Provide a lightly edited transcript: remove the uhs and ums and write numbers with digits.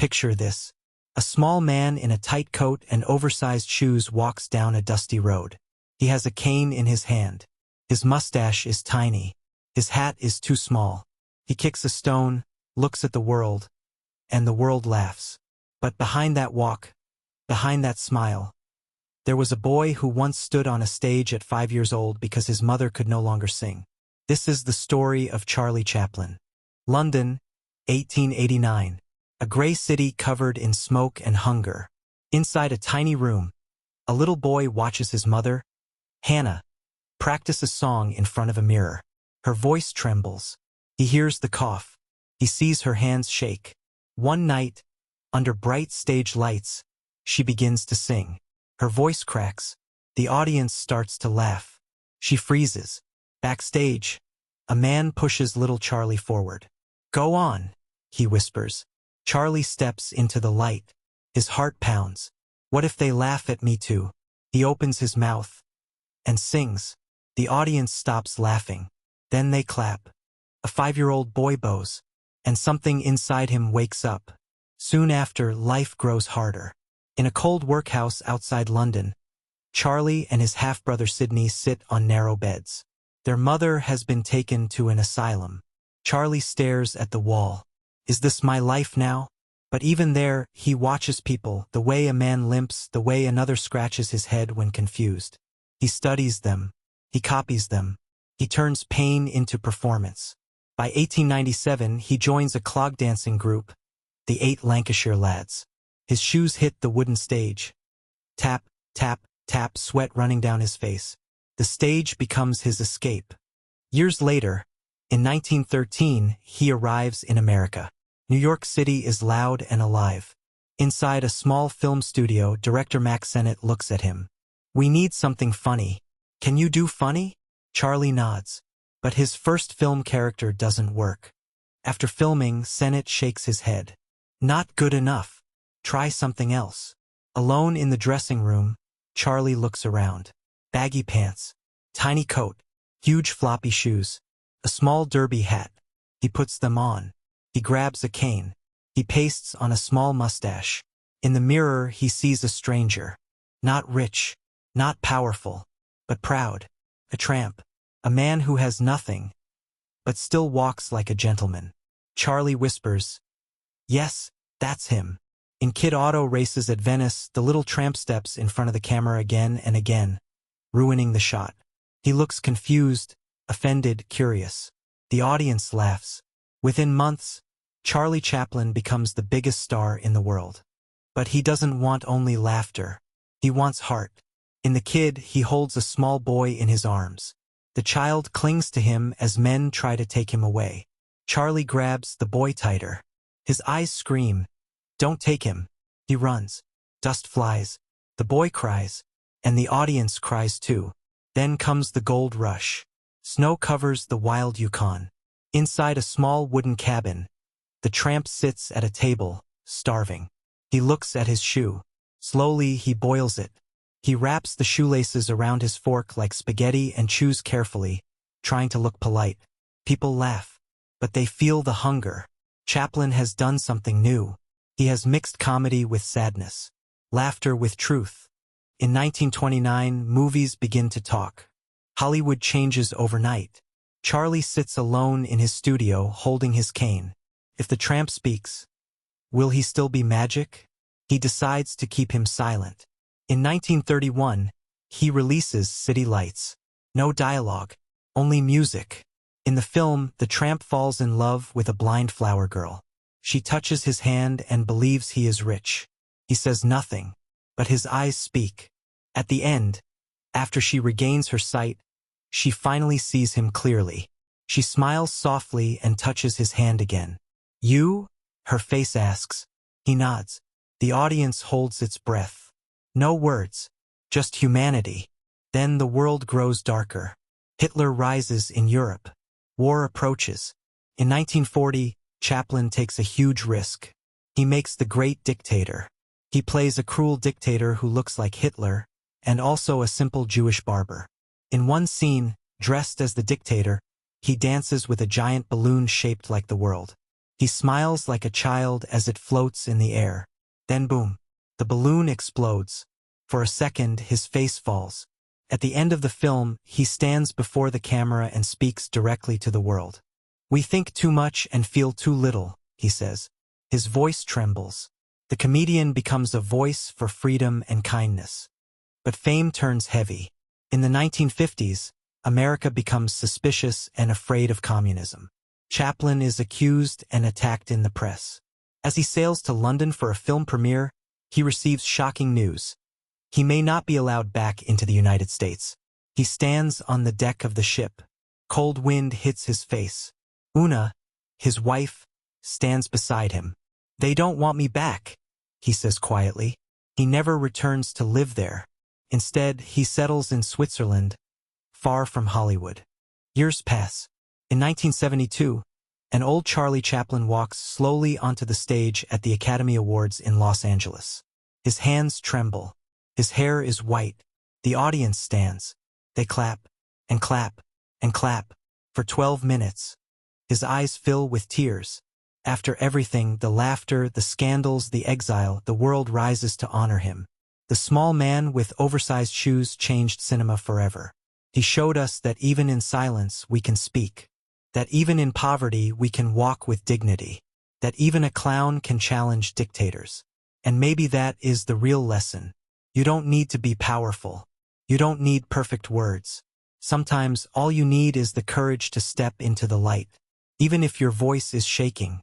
Picture this. A small man in a tight coat and oversized shoes walks down a dusty road. He has a cane in his hand. His mustache is tiny. His hat is too small. He kicks a stone, looks at the world, and the world laughs. But behind that walk, behind that smile, there was a boy who once stood on a stage at 5 years old because his mother could no longer sing. This is the story of Charlie Chaplin. London, 1889. A gray city covered in smoke and hunger. Inside a tiny room, a little boy watches his mother, Hannah, practice a song in front of a mirror. Her voice trembles. He hears the cough. He sees her hands shake. One night, under bright stage lights, she begins to sing. Her voice cracks. The audience starts to laugh. She freezes. Backstage, a man pushes little Charlie forward. "Go on," he whispers. Charlie steps into the light. His heart pounds. What if they laugh at me too? He opens his mouth and sings. The audience stops laughing. Then they clap. A 5-year-old boy bows, and something inside him wakes up. Soon after, life grows harder. In a cold workhouse outside London, Charlie and his half-brother Sydney sit on narrow beds. Their mother has been taken to an asylum. Charlie stares at the wall. Is this my life now? But even there, he watches people, the way a man limps, the way another scratches his head when confused. He studies them. He copies them. He turns pain into performance. By 1897, he joins a clog dancing group, the 8 Lancashire Lads. His shoes hit the wooden stage. Tap, tap, tap, sweat running down his face. The stage becomes his escape. Years later, in 1913, he arrives in America. New York City is loud and alive. Inside a small film studio, director Max Sennett looks at him. "We need something funny. Can you do funny?" Charlie nods. But his first film character doesn't work. After filming, Sennett shakes his head. "Not good enough. Try something else." Alone in the dressing room, Charlie looks around. Baggy pants, tiny coat, huge floppy shoes, a small derby hat. He puts them on. He grabs a cane. He pastes on a small mustache. In the mirror, he sees a stranger. Not rich, not powerful, but proud. A tramp. A man who has nothing, but still walks like a gentleman. Charlie whispers, "Yes, that's him." In Kid Auto Races at Venice, the little tramp steps in front of the camera again and again, ruining the shot. He looks confused, offended, curious. The audience laughs. Within months, Charlie Chaplin becomes the biggest star in the world. But he doesn't want only laughter. He wants heart. In The Kid, he holds a small boy in his arms. The child clings to him as men try to take him away. Charlie grabs the boy tighter. His eyes scream, "Don't take him." He runs. Dust flies. The boy cries, and the audience cries too. Then comes the gold rush. Snow covers the wild Yukon. Inside a small wooden cabin, the tramp sits at a table, starving. He looks at his shoe. Slowly, he boils it. He wraps the shoelaces around his fork like spaghetti and chews carefully, trying to look polite. People laugh, but they feel the hunger. Chaplin has done something new. He has mixed comedy with sadness, laughter with truth. In 1929, movies begin to talk. Hollywood changes overnight. Charlie sits alone in his studio holding his cane. If the tramp speaks, will he still be magic? He decides to keep him silent. In 1931, he releases City Lights. No dialogue, only music. In the film, the tramp falls in love with a blind flower girl. She touches his hand and believes he is rich. He says nothing, but his eyes speak. At the end, after she regains her sight, she finally sees him clearly. She smiles softly and touches his hand again. "You?" her face asks. He nods. The audience holds its breath. No words, just humanity. Then the world grows darker. Hitler rises in Europe. War approaches. In 1940, Chaplin takes a huge risk. He makes The Great Dictator. He plays a cruel dictator who looks like Hitler, and also a simple Jewish barber. In one scene, dressed as the dictator, he dances with a giant balloon shaped like the world. He smiles like a child as it floats in the air. Then boom, the balloon explodes. For a second, his face falls. At the end of the film, he stands before the camera and speaks directly to the world. "We think too much and feel too little," he says. His voice trembles. The comedian becomes a voice for freedom and kindness. But fame turns heavy. In the 1950s, America becomes suspicious and afraid of communism. Chaplin is accused and attacked in the press. As he sails to London for a film premiere, he receives shocking news. He may not be allowed back into the United States. He stands on the deck of the ship. Cold wind hits his face. Una, his wife, stands beside him. "They don't want me back," he says quietly. He never returns to live there. Instead, he settles in Switzerland, far from Hollywood. Years pass. In 1972, an old Charlie Chaplin walks slowly onto the stage at the Academy Awards in Los Angeles. His hands tremble. His hair is white. The audience stands. They clap, and clap, and clap, for 12 minutes. His eyes fill with tears. After everything, the laughter, the scandals, the exile, the world rises to honor him. The small man with oversized shoes changed cinema forever. He showed us that even in silence we can speak. That even in poverty we can walk with dignity. That even a clown can challenge dictators. And maybe that is the real lesson. You don't need to be powerful. You don't need perfect words. Sometimes all you need is the courage to step into the light. Even if your voice is shaking,